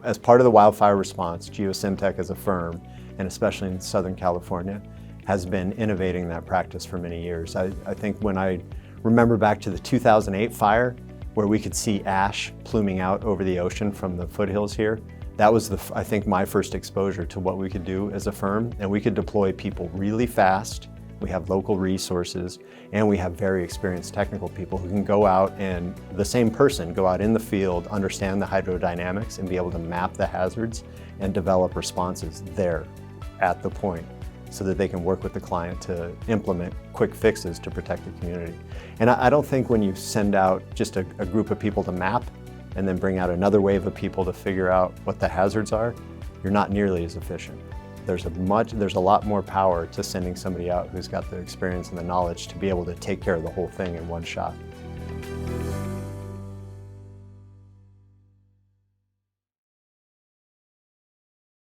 as part of the wildfire response, Geosyntec as a firm, and especially in Southern California, has been innovating that practice for many years. I think when I remember back to the 2008 fire, where we could see ash pluming out over the ocean from the foothills here, that was, I think, my first exposure to what we could do as a firm. And we could deploy people really fast. We have local resources, and we have very experienced technical people who can go out and, the same person, go out in the field, understand the hydrodynamics, and be able to map the hazards and develop responses there at the point, so that they can work with the client to implement quick fixes to protect the community. And I don't think when you send out just a group of people to map and then bring out another wave of people to figure out what the hazards are, you're not nearly as efficient. There's a lot more power to sending somebody out who's got the experience and the knowledge to be able to take care of the whole thing in one shot.